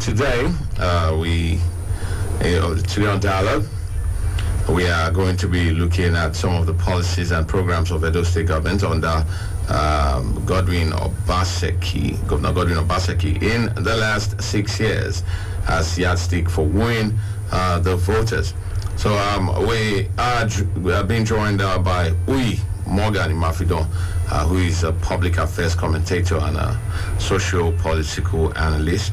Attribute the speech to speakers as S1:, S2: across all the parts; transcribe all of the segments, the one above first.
S1: today, today on Dialogue, we are going to be looking at some of the policies and programs of Edo State government under Governor Godwin Obaseki in the last 6 years as yardstick for wooing the voters. So we are being joined by Morgan Imafidon, who is a public affairs commentator and a socio-political analyst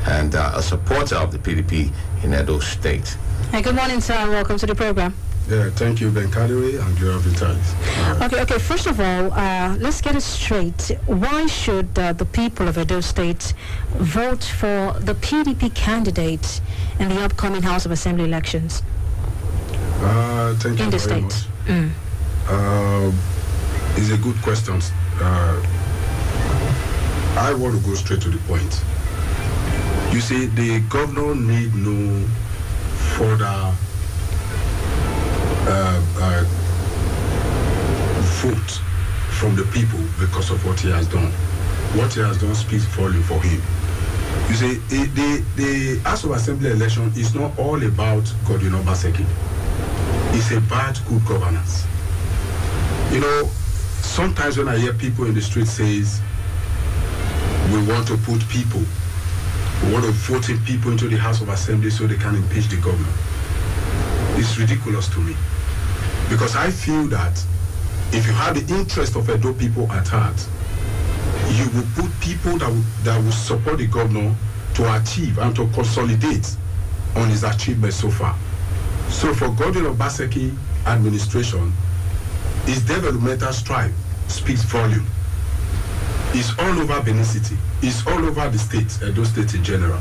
S1: and a supporter of the PDP in Edo State.
S2: Hey, good morning, sir, and welcome to the program.
S3: Yeah, thank you, Ben Kadiri, and your Vitalis.
S2: Okay. First of all, let's get it straight. Why should the people of Edo State vote for the PDP candidate in the upcoming House of Assembly elections?
S3: Thank you very much. It's a good question. I want to go straight to the point. You see, the governor need no further vote from the people because of what he has done. What he has done speaks volume for him. You see, the House of Assembly election is not all about Godwin Obaseki. It's about good governance. You know, sometimes when I hear people in the street says, we want to put people, we want to vote in people into the House of Assembly so they can impeach the governor. It's ridiculous to me. Because I feel that if you have the interest of Edo people at heart, you will put people that will support the governor to achieve and to consolidate on his achievements so far. So for Godwin Obaseki administration, his developmental strive speaks volume. It's all over Benin City. It's all over the state, Edo State in general.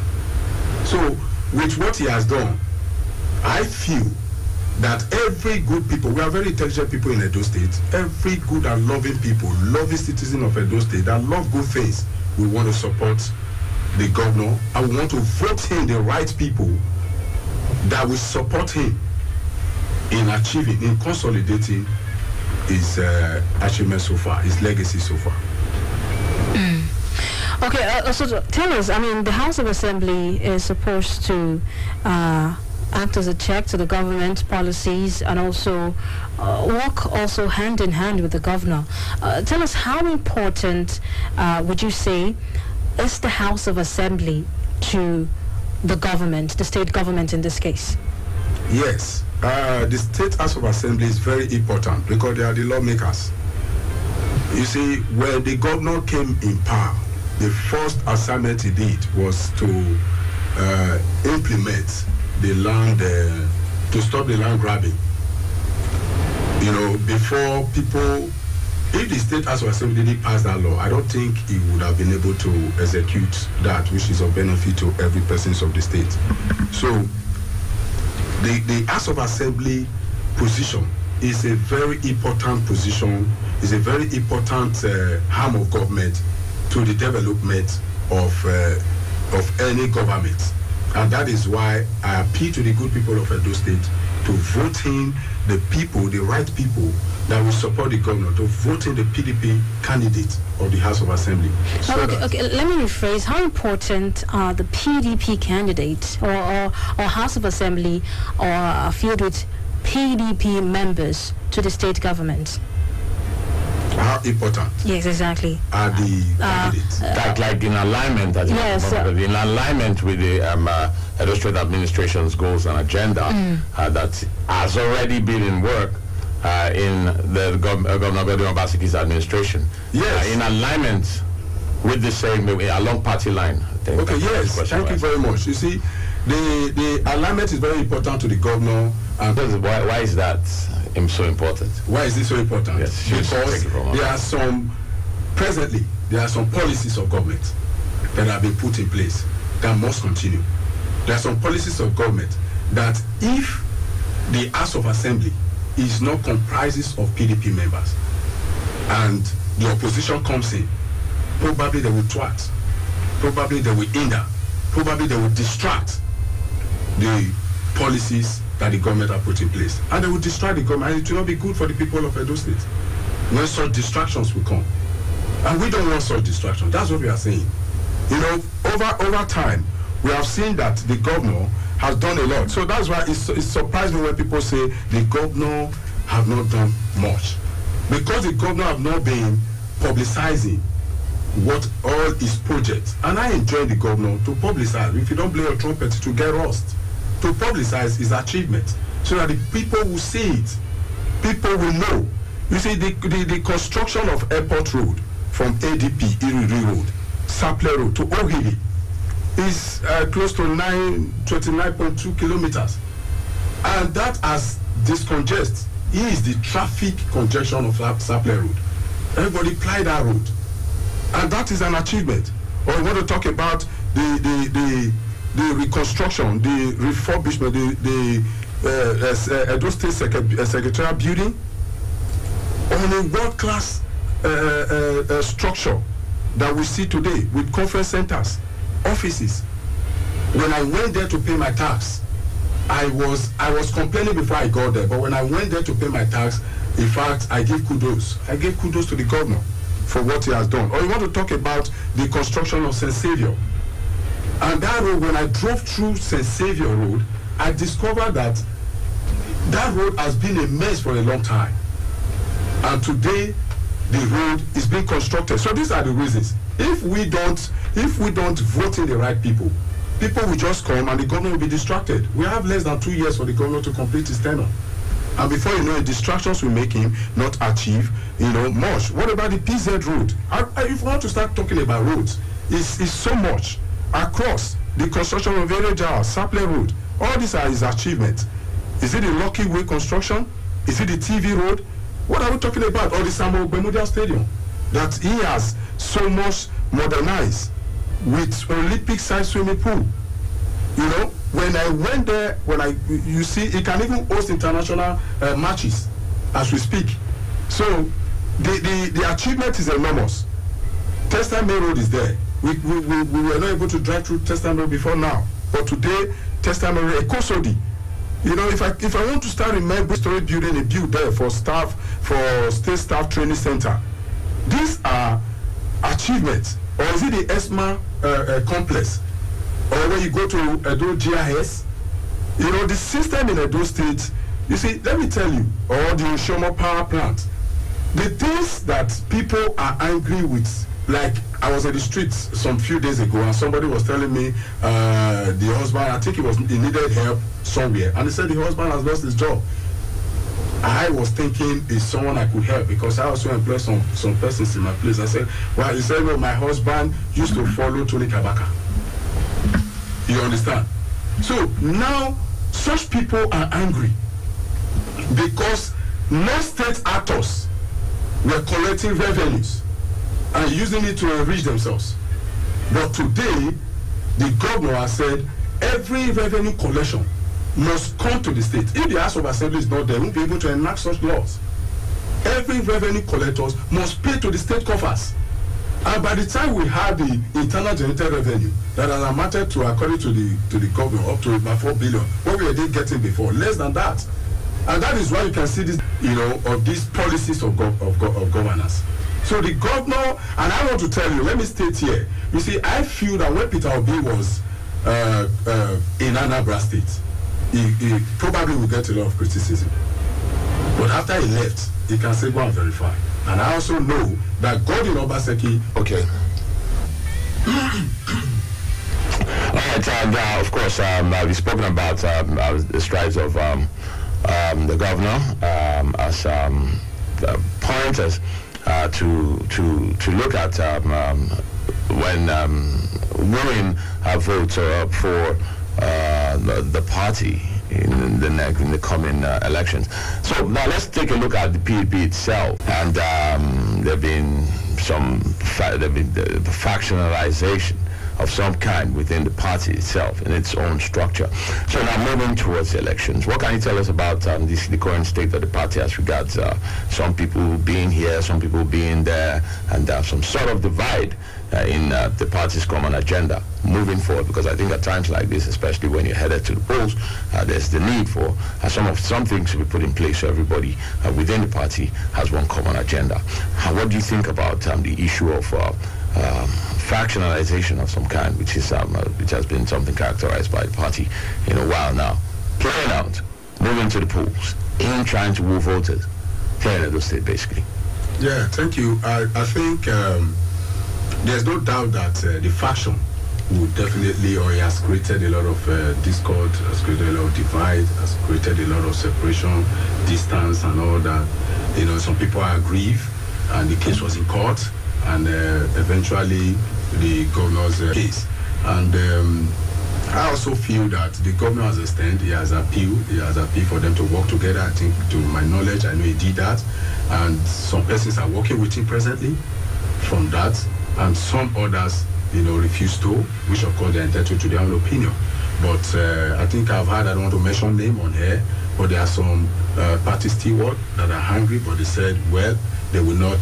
S3: So with what he has done, I feel that every good people, we are very intelligent people in Edo State, every good and loving people, loving citizen of Edo State that love good things, we want to support the governor and we want to vote him the right people that will support him in achieving, in consolidating his achievements so far, his legacy so far.
S2: Okay, so tell us, I mean, the House of Assembly is supposed to act as a check to the government policies and also work also hand in hand with the governor. Tell us, how important would you say is the House of Assembly to the government, the state government in this case?
S3: Yes, the State House of Assembly is very important because they are the lawmakers. You see, when the governor came in power, the first assignment he did was to implement the land, to stop the land grabbing. You know, before people, if the State House of Assembly didn't pass that law, I don't think he would have been able to execute that, which is of benefit to every person of the state. So, the House of Assembly position is a very important position, is a very important arm of government to the development of any government. And that is why I appeal to the good people of Edo State to vote in the people, the right people that will support the governor, to vote in the PDP candidate of the House of Assembly. So
S2: okay, let me rephrase. How important are the PDP candidates or House of Assembly or filled with PDP members to the state government?
S3: How important?
S2: Yes, exactly.
S3: Are the candidates?
S1: Like in alignment, as
S2: yes,
S1: in alignment with the Edo State administration's goals and agenda that has already been in work in the Governor Godwin Obaseki's administration.
S3: Yes.
S1: In alignment with the same, along party line.
S3: Okay, yes. Thank you very much. You see, the alignment is very important to the governor. And
S1: why is that so important?
S3: Why is this so important?
S1: Yes,
S3: because presently, there are some policies of government that have been put in place that must continue. There are some policies of government that if the House of Assembly is not comprises of PDP members and the opposition comes in, probably they will thwart, probably they will hinder, probably they will distract the policies that the government have put in place. And they will distract the government, and it will not be good for the people of Edo State when such distractions will come. And we don't want such distractions. That's what we are saying. You know, over time, we have seen that the governor has done a lot. So that's why it surprised me when people say the governor have not done much. Because the governor have not been publicizing what all his projects. And I enjoy the governor to publicize. If you don't blow a trumpet, to get lost. To publicize his achievement so that the people will see it. People will know. You see, the construction of Airport Road from ADP, Iriri Road, Sapele Road to Ohili is close to 29.2 kilometers. And that has discongested. Here is the traffic congestion of Sapele Road. Everybody ply that road. And that is an achievement. Or we want to talk about the reconstruction, the refurbishment, the Edo State Secretarial building on a world-class structure that we see today with conference centers, offices. When I went there to pay my tax, I was complaining before I got there, but when I went there to pay my tax, in fact, I gave kudos. I gave kudos to the governor for what he has done. Or you want to talk about the construction of St. Saviour. And that road, when I drove through St. Saviour Road, I discovered that that road has been a mess for a long time. And today, the road is being constructed. So these are the reasons. If we don't vote in the right people, people will just come and the governor will be distracted. We have less than 2 years for the governor to complete his tenure. And before you know it, distractions will make him not achieve, much. What about the PZ road? If we want to start talking about roads, it's so much across the construction of Ereja, Sapele Road. All these are his achievements. Is it the Lucky Way construction? Is it the TV road? What are we talking about? Or the Samuel Gbemudia Stadium that he has so much modernized with Olympic-sized swimming pool. When I went there, you see, it can even host international matches as we speak. So the achievement is enormous. Testament Road is there. We were not able to drive through Testament Road before now, but today Testament Road, Ekosodi. If I want to start remembering story building, a build there for state staff training center. These are achievements. Or is it the ESMA complex? Or when you go to Edo GIS, the system in Edo State, you see, let me tell you, or the Oshomo power plant, the things that people are angry with, like I was in the streets some few days ago and somebody was telling me the husband, I think he needed help somewhere, and he said the husband has lost his job. I was thinking is someone I could help because I also employ some persons in my place. I said, well, he said, well, my husband used to follow Tony Kabaka. You understand? So now such people are angry because non-state actors were collecting revenues and using it to enrich themselves. But today, the governor has said every revenue collection must come to the state. If the House of Assembly is not there, we won't be able to enact such laws. Every revenue collectors must pay to the state coffers. And by the time we have the internal generated revenue that has amounted to, according to the government, up to about 4 billion, what we were getting before, less than that. And that is why you can see this, of these policies of governance. So the governor, and I want to tell you, let me state here, you see, I feel that when Peter Obi was in Anambra State, he probably will get a lot of criticism. But after he left, he can say, go and verify. And I also know that Godwin Obaseki...
S1: Okay. All right, and of course, we've spoken about the strides of the governor as pointers to look at when women vote for the party in the coming elections. So now let's take a look at the PDP itself, and there've been the factionalization of some kind within the party itself in its own structure. So now moving towards the elections, what can you tell us about the current state of the party as regards some people being here, some people being there, and some sort of divide in the party's common agenda moving forward? Because I think at times like this, especially when you're headed to the polls, there's the need for some things to be put in place so everybody within the party has one common agenda. What do you think about the issue of factionalization of some kind, which has been something characterized by the party in a while now, playing out, moving to the polls, in trying to woo voters here in Edo State, basically.
S3: Yeah, thank you. I think there's no doubt that the faction will definitely, or it has created a lot of discord, has created a lot of divide, has created a lot of separation, distance, and all that. You know, some people are aggrieved, and the case was in court, and eventually the governor's case. And I also feel that the governor has a stand. He has appealed for them to work together. I think, to my knowledge, I know he did that. And some persons are working with him presently from that, and some others, you know, refuse to, which of course they're entitled to their own opinion. But I think I've heard, I don't want to mention name on here, but there are some party stewards that are hungry, but they said, well, they will not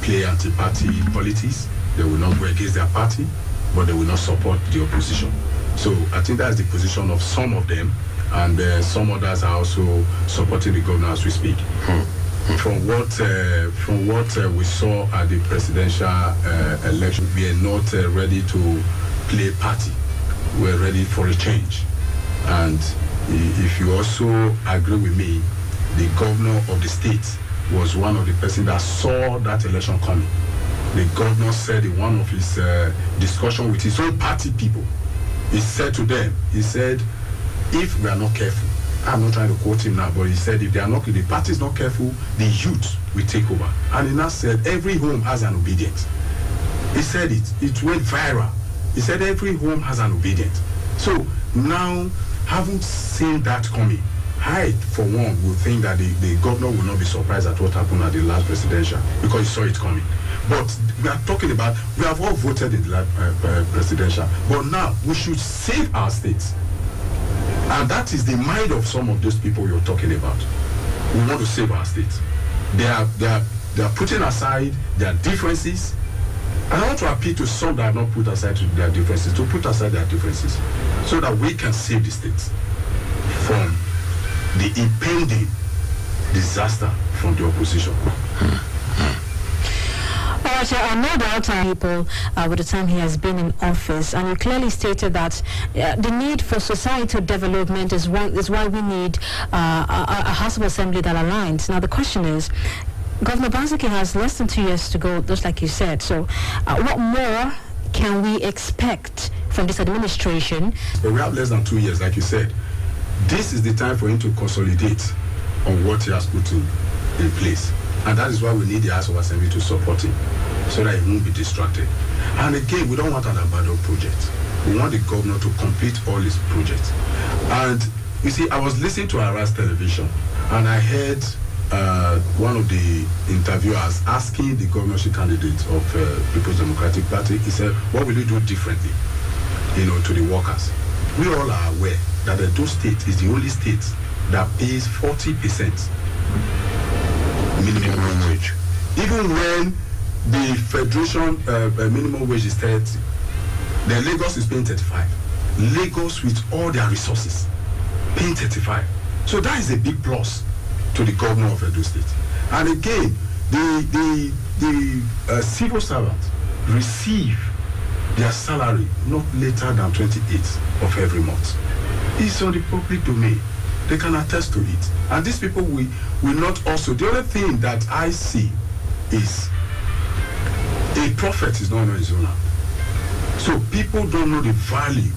S3: play anti-party politics. They will not go against their party, but they will not support the opposition. So I think that's the position of some of them, and some others are also supporting the governor as we speak. From what we saw at the presidential election, we are not ready to play party. We're ready for a change. And if you also agree with me, the governor of the state was one of the persons that saw that election coming. The governor said in one of his discussion with his own party people, he said to them, he said, if we are not careful, I'm not trying to quote him now, but he said, if the party is not careful, the youth will take over. And he now said, every home has an obedient. He said it went viral. He said, every home has an obedient. So now, having seen that coming, I, for one, will think that the governor will not be surprised at what happened at the last presidential, because he saw it coming. But we are talking about, we have all voted in the last presidential, but now we should save our states. And that is the mind of some of those people you're talking about. We want to save our states. They are putting aside their differences. And I want to appeal to some that have not put aside their differences, to put aside their differences, so that we can save the states from the impending disaster from the opposition.
S2: No doubt people with the time he has been in office, and he clearly stated that the need for societal development is why we need a House of Assembly that aligns. Now the question is, Governor Obaseki has less than 2 years to go, just like you said. So what more can we expect from this administration?
S3: But we have less than 2 years, like you said. This is the time for him to consolidate on what he has put in place. And that is why we need the House of Assembly to support him, so that he won't be distracted. And again, we don't want an abandoned project. We want the governor to complete all his projects. And you see, I was listening to Aras Television, and I heard one of the interviewers asking the governorship candidate of People's Democratic Party, he said, what will you do differently, you know, to the workers? We all are aware that Edo State is the only state that pays 40% minimum wage. Even when the federation minimum wage is 30, then Lagos is paying 35. Lagos, with all their resources, paying 35. So that is a big plus to the governor of Edo State. And again, the civil servants receive their salary not later than 28th of every month. It's on the public domain. They can attest to it. And these people will not also. The other thing that I see is a prophet is not on his own hand. So people don't know the value.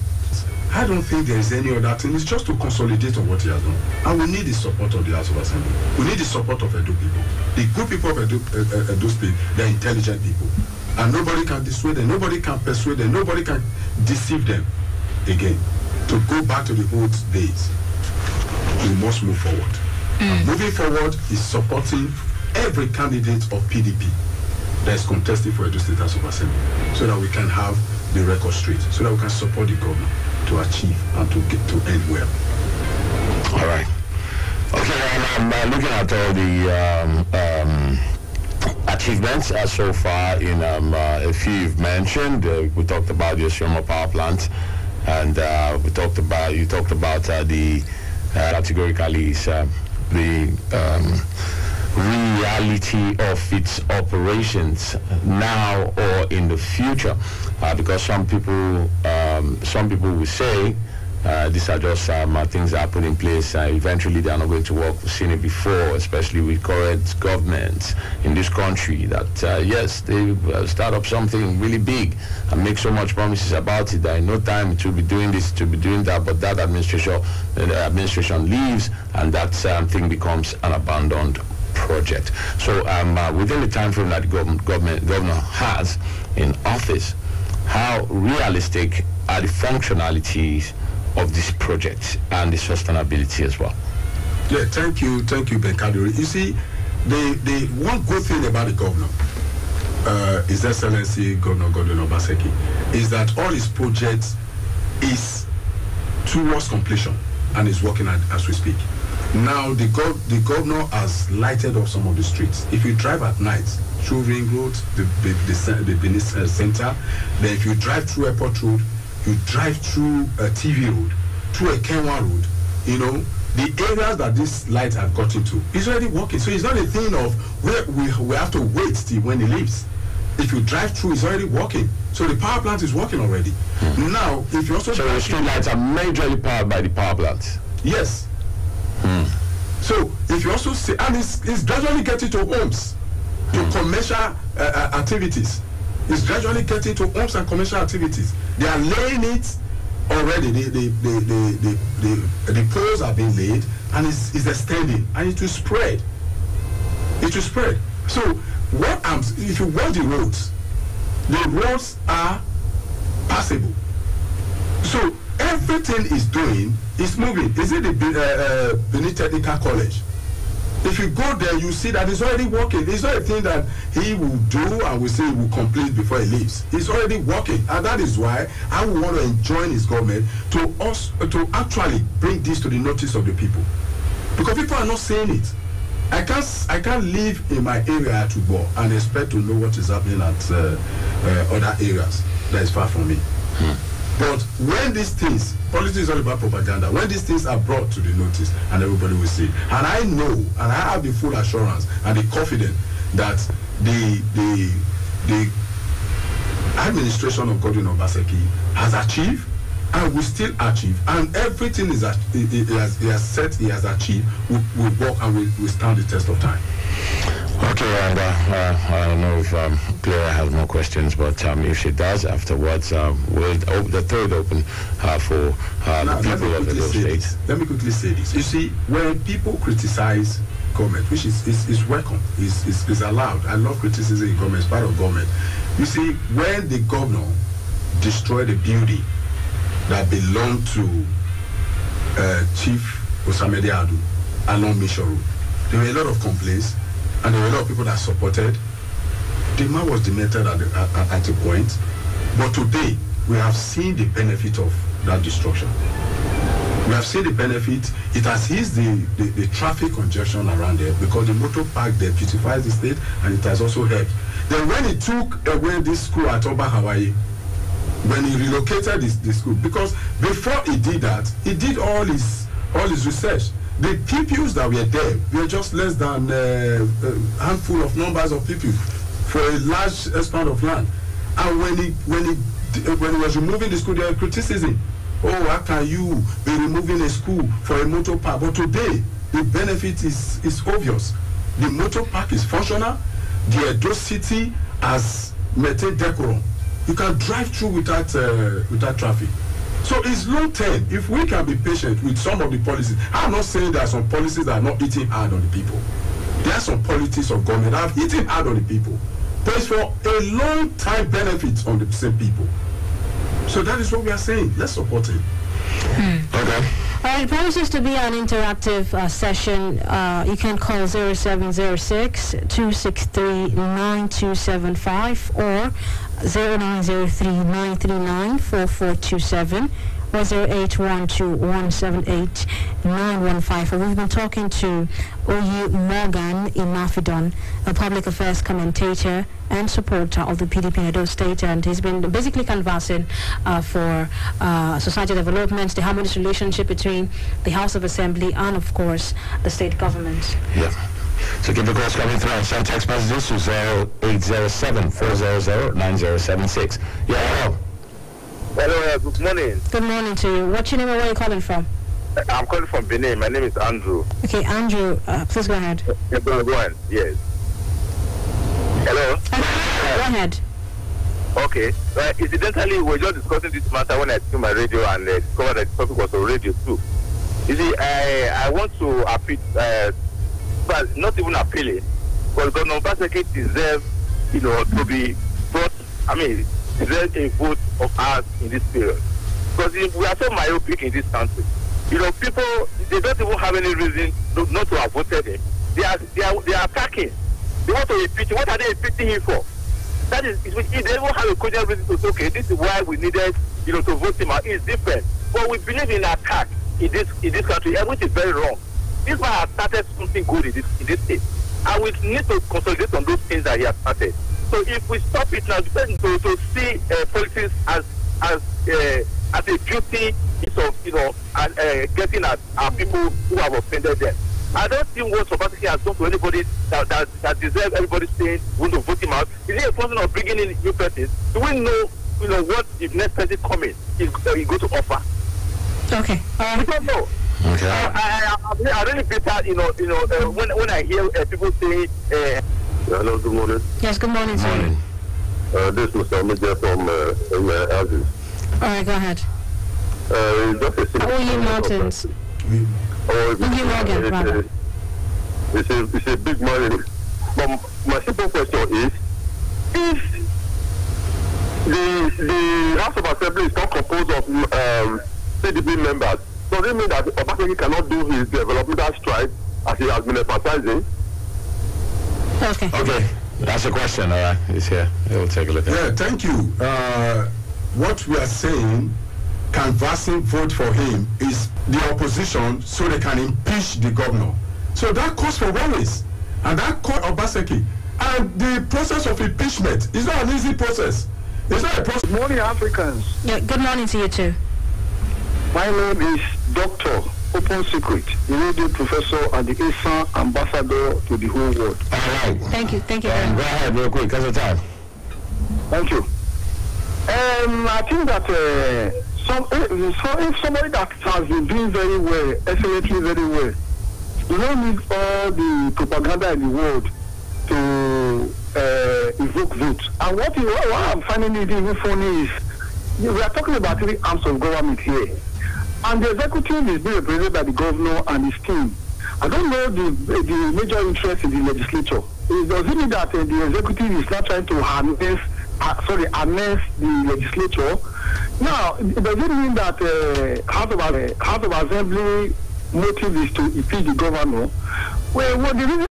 S3: I don't think there is any other thing. It's just to consolidate on what he has done. And we need the support of the House of Assembly. We need the support of Edo people. The good people of Edo State, they're intelligent people. And nobody can dissuade them, nobody can persuade them, nobody can deceive them again. To go back to the old days, we must move forward. And moving forward is supporting every candidate of PDP that is contesting for Edo State House of Assembly, so that we can have the record straight, so that we can support the governor to achieve and to get to end well.
S1: All right. Okay, I'm looking at all the achievements so far in a few you've mentioned. We talked about the Osioma power plant, and you talked about the categorically the reality of its operations now or in the future, because some people will say these are just things that are put in place. Eventually, they are not going to work. We've seen it before, especially with current governments in this country, that yes, they start up something really big and make so much promises about it that in no time to be doing this, to be doing that, but that administration leaves, and that thing becomes an abandoned project. So within the time frame that the governor has in office, how realistic are the functionalities of this project and the sustainability as well?
S3: Yeah, thank you, Ben Kaduri. You see, the one good thing about the governor, His Excellency Governor Godwin Obaseki, is that all his projects is towards completion and is working as we speak. Now, the governor has lighted up some of the streets. If you drive at night through Ring Road, the Benin Center, then if you drive through Airport Road, you drive through TV Road, through a Kenwa Road, you know, the areas that this light have got into, it's already working. So it's not a thing of where we have to wait till when it leaves. If you drive through, it's already working. So the power plant is working already. Now, if you also...
S1: So the street lights are majorly powered by the power plants?
S3: Yes. So if you also see, and it's gradually getting to homes, to commercial activities. It's gradually getting to homes and commercial activities. They are laying it already. The poles are being laid, and it's extending, and it will spread. It will spread. So if you watch the roads are passable. So everything is doing is moving. Is it the Benin Technical College? If you go there, you see that it's already working. It's not a thing that he will do and we say he will complete before he leaves. It's already working, and that is why I would want to enjoin his government to actually bring this to the notice of the people, because people are not saying it. I can't live in my area at Ugbo and expect to know what is happening at other areas that is far from me. But when these things, politics is all about propaganda, when these things are brought to the notice and everybody will see, and I know, and I have the full assurance and the confidence that the administration of Godwin Obaseki has achieved and will still achieve, and everything he has achieved will work and will stand the test of time.
S1: Okay, and I don't know if Clara has more questions, but if she does, afterwards we'll the third open for the people of the state.
S3: Let me quickly say this. You see, when people criticize government, which is welcome, is allowed. I love criticism in government, it's part of government. You see, when the governor destroyed the building that belonged to Chief Osamede Adu along Mission Road, there were a lot of complaints, and there were a lot of people that supported. The man was demented at a point, but today we have seen the benefit of that destruction. We have seen the benefit. It has eased the traffic congestion around there, because the motor park there beautifies the state, and it has also helped. Then when he took away this school at Oba Hawaii, when he relocated the school, because before he did that, he did all his research. The pupils that were there were just less than a handful of numbers of pupils for a large expanse of land. And when he was removing the school, there was criticism. Oh, how can you be removing a school for a motor park? But today, the benefit is obvious. The motor park is functional. The Edo City has maintained decorum. You can drive through without traffic. So it's long term. If we can be patient with some of the policies, I'm not saying there are some policies that are not hitting hard on the people. There are some policies of government that have hitting hard on the people, but it's for a long time benefit on the same people. So that is what we are saying. Let's support it.
S1: Okay.
S2: All right, it promises to be an interactive session. You can call 0706-263-9275 or 0903-939-4427 or 0812-178-915. We've been talking to Oyi Morgan Imafidon, a public affairs commentator and supporter of the PDP in Edo State, and he's been basically canvassing for society development, the harmonious relationship between the House of Assembly and, of course, the state government.
S1: Yeah. So keep the calls coming through and send text messages to 0807-400-9076. Yeah, hello.
S4: Hello, good morning.
S2: Good morning to you. What's your name and where are you calling from?
S4: I'm calling from Benin. My name is Andrew.
S2: Okay, Andrew, please go ahead.
S4: Go on. Yes. Hello?
S2: Go ahead.
S4: Okay. Incidentally, we were just discussing this matter when I tuned my radio and discovered that the topic was on radio too. You see, I want to appeal, but not even appealing, because Governor Obaseki deserves, to be brought, deserves a vote of ours in this period. Because we are so myopic in this country. People, they don't even have any reason not to have voted him. They are attacking. They want to impeach him. What are they impeaching him for? That is, if they don't have a cogent reason to say, okay, this is why we needed, to vote him out. It's different. But we believe in attack in this country, which is very wrong. This man has started something good in this state. And we need to consolidate on those things that he has started. So if we stop it now, to see politics as a duty of, getting at our people who have offended them. I don't think what Obaseki has done to anybody that deserves everybody saying we want to vote him out. Is it a person of bringing in new persons? Do we know, what the next person coming is going to offer?
S2: Okay.
S4: We don't know.
S1: Okay.
S4: I really bitter, when I hear people say, hello, good morning.
S2: Yes, good morning, sir.
S4: This is Mr. Major from Algiers.
S2: All right, go ahead.
S4: Oye
S2: Mountains. Oye Morgan, rather.
S4: It's a big money. But my simple question is, if the House of Assembly is not composed of PDP members, does it mean that Obaseki cannot do his developmental stride as he has been emphasizing?
S1: Okay. That's a question. All right. He's here. We'll take a look at it.
S3: Yeah, thank you. What we are saying, canvassing vote for him is the opposition so they can impeach the governor. So that calls for rallies. And that called Obaseki. And the process of impeachment is not an easy process. It's not a process.
S4: Good morning, Africans.
S2: Yeah, good morning to you too.
S4: My name is Dr. Open Secret, the radio professor and the ASA ambassador to the whole world.
S1: All right.
S2: Thank you.
S1: Go ahead real quick, because of time.
S4: Thank you. I think that if somebody that has been doing very well, excellently very well, you don't need all the propaganda in the world to evoke votes. And what I'm finding it even funny is, we are talking about three arms of government here. And the executive is being represented by the governor and his team. I don't know the major interest in the legislature. Does it mean that the executive is not trying to harness the legislature? Now, does it mean that House of Assembly motive is to impeach the governor? Well, what the reason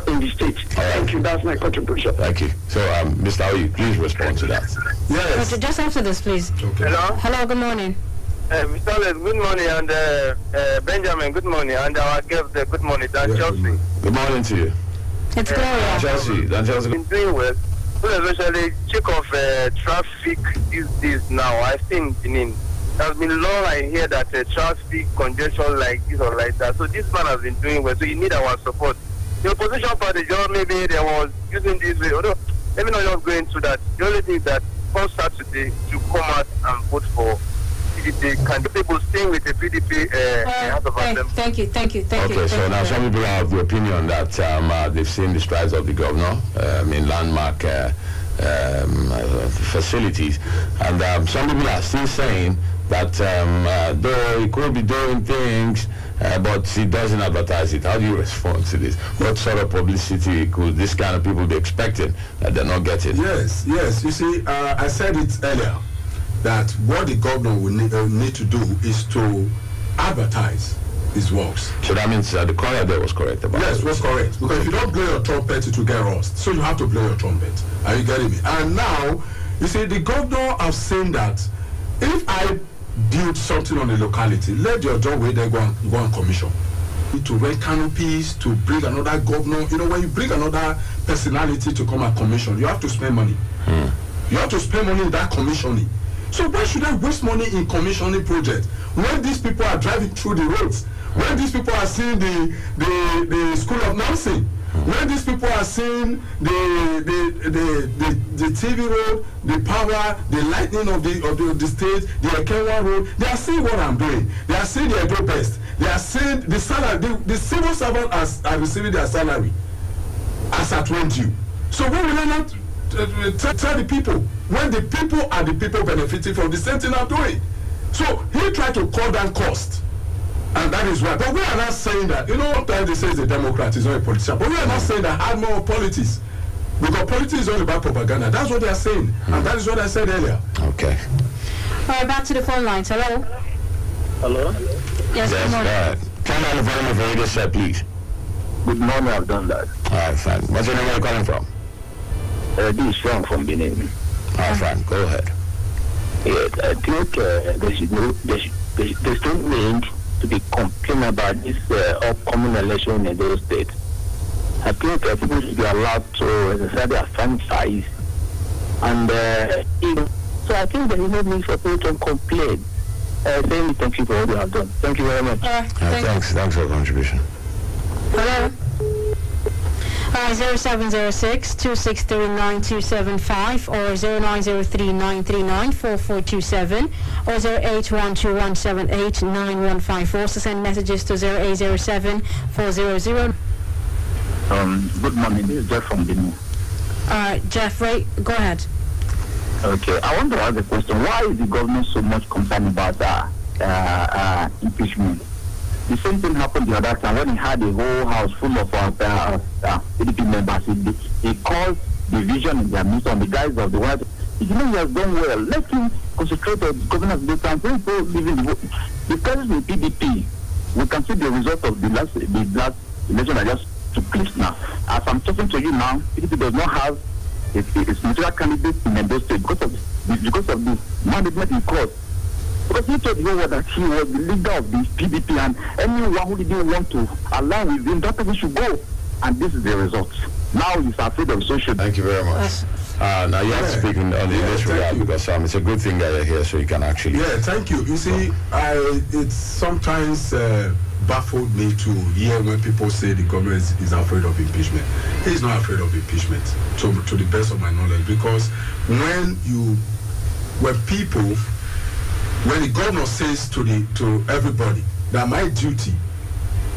S4: in the state? Thank you. That's my contribution.
S1: Thank you. So, Mr. Oyi, please respond to that.
S3: Yes.
S2: Just after this, please.
S3: Okay.
S2: Hello, good morning.
S4: Mr. Oles, good morning, and Benjamin, good morning, and our guest, good morning, Dan Chelsea.
S1: Good morning to you.
S2: It's Gloria.
S1: Chelsea.
S4: Been doing well. Especially check of traffic these days now. I think Benin. There's been long I hear that traffic congestion like this or like that. So this man has been doing well. So you need our support. The opposition party, maybe they was using this way. Although, let me not just go into that. The only thing that on Saturday to come out and vote for PDP. Can the people stay with the PDP?
S2: Thank you.
S1: Okay, so now some people have the opinion that they've seen the strides of the governor in landmark facilities, and some people are still saying that though he could be doing things, but he doesn't advertise it. How do you respond to this? What sort of publicity could this kind of people be expecting that they're not getting?
S3: Yes. You see, I said it earlier that what the governor will need to do is to advertise his works.
S1: So that means the caller there was correct about
S3: Yes,
S1: it.
S3: was correct. Because if you don't blow your trumpet, it will get lost. So you have to blow your trumpet. Are you getting me? And now, you see, the governor has saying that if I build something on a locality, let your job wait there go and commission. To rent canopies, to bring another governor. You know, when you bring another personality to come and commission, you have to spend money. You have to spend money in that commissioning. So why should I waste money in commissioning projects when these people are driving through the roads, when these people are seeing the school of nursing, when these people are seeing the TV road, the power, the lightning of the state, the Ekenwa road, they are seeing what I'm doing. They are seeing the Edo Best. They are seeing the salary. The civil servants are receiving their salary as at when due. So why will I not tell the people when the people are the people benefiting from the same thing I'm doing? So he tried to cut down cost. And that is why. But we are not saying that. You know, sometimes they say he's a Democrat, he's not a politician. But we are not saying that add more of politics. Because politics is all about propaganda. That's what they are saying. And that is what I said earlier.
S1: Okay.
S2: All right, back to the phone lines. Hello?
S4: Hello?
S2: Yes, good morning.
S1: Turn on the volume of the radio set, please.
S4: Good morning, I've done that.
S1: All right, fine. What's your name? Where are you calling from?
S4: This is Frank from Benin.
S1: All right, fine. Go ahead.
S4: Yes, I think there's no need to be complaining about this upcoming election in those states. I think people should be allowed to exercise their franchise. And so I think there is no need for people to complain. Saying thank you for what you have done. Thank you very much.
S1: Thanks for your contribution.
S2: Hello? 0706-2639-275 or 0903-939-4427 or 0812-178-9154. So send messages to 0807-400.
S4: Good morning. This is Jeff from Benin.
S2: Jeffrey, go ahead.
S4: Okay, I want to ask a question. Why is the government so much concerned about impeachment? The same thing happened the other time when he had a whole house full of PDP members. He caused division in their midst on the guise of the white. If you know he has done well, let him concentrate on governance this time. People living the vote. Because with PDP, we can see the result of the last election that just took place now. As I'm talking to you now, PDP does not have a senatorial candidate in Edo State because of the management in court. Because he told you that he was the leader of the PDP, and anyone who didn't want to align with him, that person should go. And this is the result. Now he's afraid of social.
S1: Thank you very much. Now you have to speak on this regard because it's a good thing that you're here so you can actually.
S3: Yeah, thank you. You see, it's sometimes baffled me to hear when people say the government is afraid of impeachment. He's not afraid of impeachment, to the best of my knowledge, because when the governor says to everybody that my duty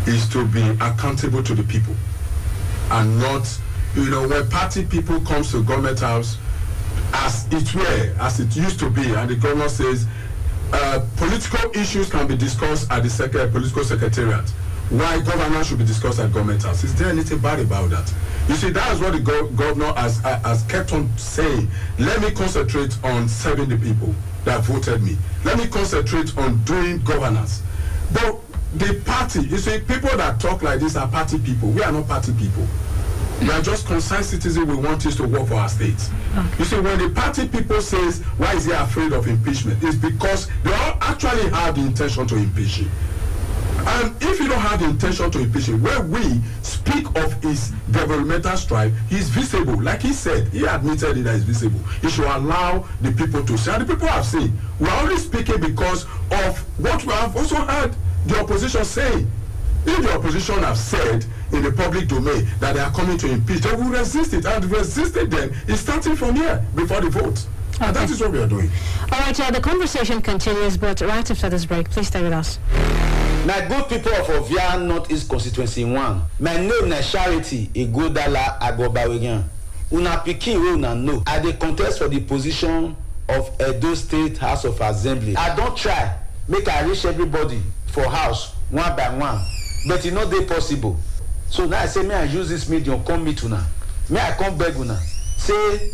S3: is to be accountable to the people and not, when party people comes to government house as it used to be, and the governor says political issues can be discussed at the political secretariat. Why governance should be discussed at government house? Is there anything bad about that? You see, that is what the governor has kept on saying. Let me concentrate on serving the people that voted me. Let me concentrate on doing governance. But the party, you see, people that talk like this are party people. We are not party people. We are just concerned citizens. We want us to work for our states. Okay. You see, when the party people says, why is he afraid of impeachment? It's because they all actually have the intention to impeach him. And if you don't have the intention to impeach him, when we speak of his developmental strive, he's visible. Like he said, he admitted it that he's visible. He should allow the people to see. And the people have seen. We're only speaking because of what we have also heard the opposition say. If the opposition have said in the public domain that they are coming to impeach, they will resist it. And resisting them is starting from here before the vote. Okay. And that is what we are doing.
S2: All right, the conversation continues, but right after this break, please stay with us.
S5: My good people of Ovia Northeast Constituency 1, my name is Charity Igodala Agobawegian. Una pikin wey una know. I dey contest for the position of Edo State House of Assembly. I don try make I reach everybody for house one by one, but it no dey possible. So now I say may I use this medium come meet una. May I come beg una. Say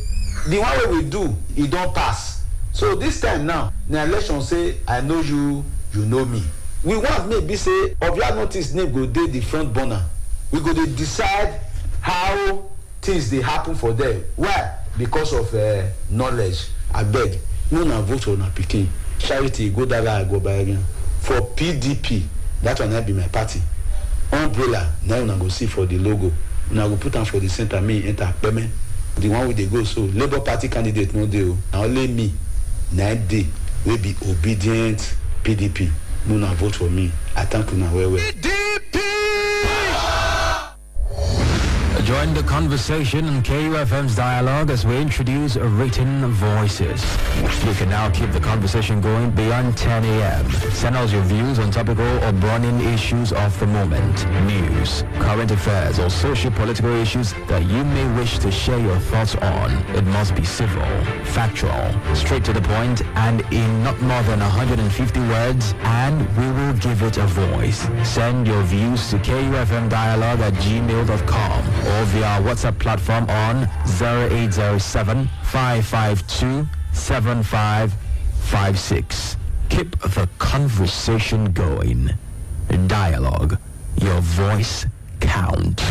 S5: the one wey we do, e don pass. So this time now, the election say I know you, you know me. We want maybe say Ovia Northeast name go dey the front burner. We go dey decide how things dey happen for them. Why? Because of knowledge. I beg, no na vote for una pikin. Charity Igodala Agobawegian for PDP. That one na be my party. Umbrella now una go see for the logo. Una go put am for the center. Me enter Peme. The one with the go so Labour Party candidate no dey o. Na only me 9 day will be obedient PDP. No na vote for me. I thank you now well.
S6: Join the conversation in KUFM's dialogue as we introduce written voices. You can now keep the conversation going beyond 10 a.m. Send us your views on topical or burning issues of the moment, news, current affairs, or socio-political issues that you may wish to share your thoughts on. It must be civil, factual, straight to the point, and in not more than 150 words, and we will give it a voice. Send your views to kufmdialogue@gmail.com or via our WhatsApp platform on 0807-552-7556. Keep the conversation going. Dialogue. Your voice counts.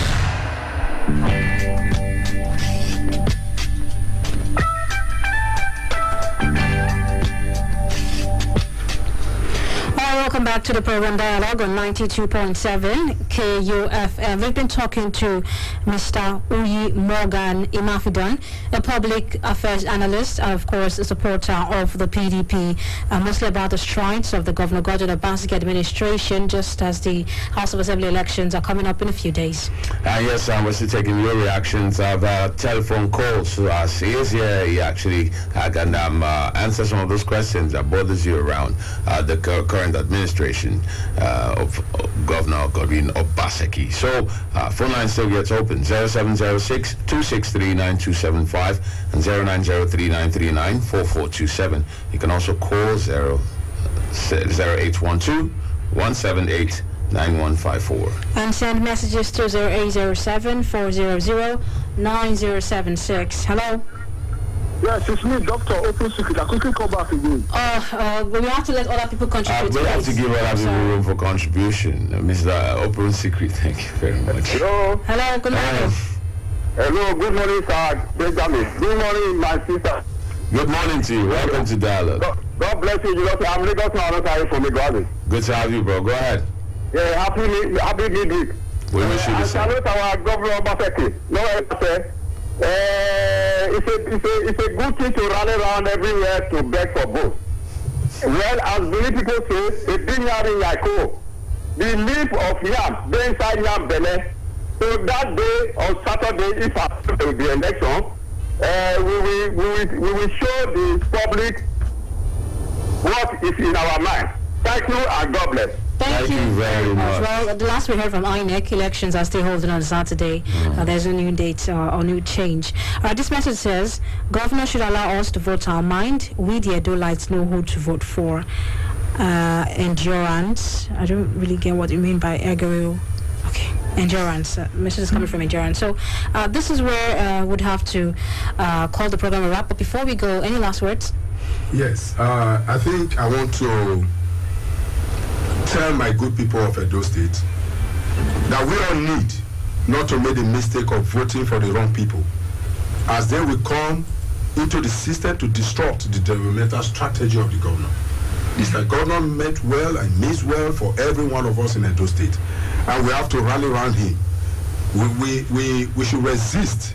S2: Welcome back to the program Dialogue on 92.7 KUFM. We've been talking to Mr. Uyi Morgan Imafidon, a public affairs analyst, of course, a supporter of the PDP, mostly about the strides of the Governor Gordon Obaseki administration, just as the House of Assembly elections are coming up in a few days.
S1: Yes, we're still taking your reactions of telephone calls to us. He is here. He actually can answer some of those questions that bothers you around the current administration of Governor Godwin Obaseki. So phone line still gets open, 0706-263-9275 and 0903-939-4427. You can also call 0812-178-9154.
S2: And send messages to 0807-400-9076. Hello?
S7: Yes, it's me, Dr. Open Secret. I quickly call back again.
S2: We have to let other people contribute.
S1: We have to give other people room for contribution. Mr. Open Secret, thank you very much.
S7: Hello.
S2: Hello, good morning.
S7: Hello, good morning, sir. Benjamin. Good morning, my sister.
S1: Good morning to you. Welcome to Dialogue.
S7: God bless you. I'm Lagos Now from the garden.
S1: Good to have you, bro. Go ahead.
S7: Yeah, happy midweek.
S1: We wish you the
S7: I
S1: same.
S7: salute our Governor Obaseki. No, it's a good thing to rally around everywhere to beg for votes. Well, as many people say, a big yam in Yako, the leaf of yam, they inside yam bele. So that day on Saturday, if there will be election, we will show the public what is in our mind. Thank you and God bless.
S2: Thank you
S1: very much.
S2: Well, the last we heard from INEC, elections are still holding on Saturday. There's a new date or new change. This message says, Governor should allow us to vote our mind. We, the Edolites, know who to vote for. Endurance. I don't really get what you mean by ergo. Okay, endurance. Message is coming from endurance. So this is where we'd have to call the program a wrap. But before we go, any last words?
S3: Yes, I think I want to tell my good people of Edo State that we all need not to make the mistake of voting for the wrong people, as they will come into the system to disrupt the developmental strategy of the governor. Mr. Governor meant well and means well for every one of us in Edo State, and we have to rally around him. We should resist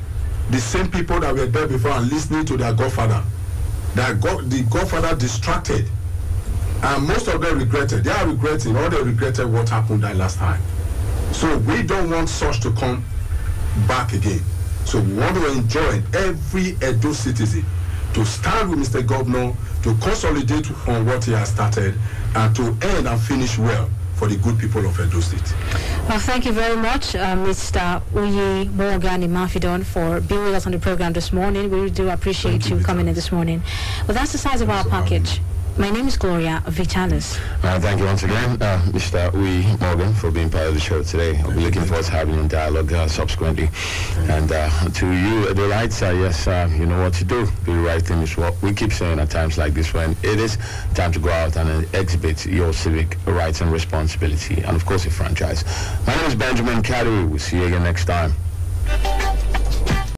S3: the same people that were there before and listening to their godfather. The godfather distracted. And most of them regretted. They are regretting, or they regretted what happened that last time. So we don't want such to come back again. So we want to enjoin every Edo citizen to stand with Mr. Governor, to consolidate on what he has started, and to end and finish well for the good people of Edo State.
S2: Well, thank you very much, Mr. Uyi Morgan Imafidon, for being with us on the program this morning. We do appreciate you coming in this morning. Well, that's the size of our package. My name is Gloria Vitalis.
S1: Thank you once again, Mr. Uyi Morgan, for being part of the show today. I'll be looking forward to having you in dialogue subsequently. And to you, the lights, yes, you know what to do. Do the right thing is what we keep saying at times like this, when it is time to go out and exhibit your civic rights and responsibility, and of course your franchise. My name is Benjamin Kaduri. We'll see you again next time.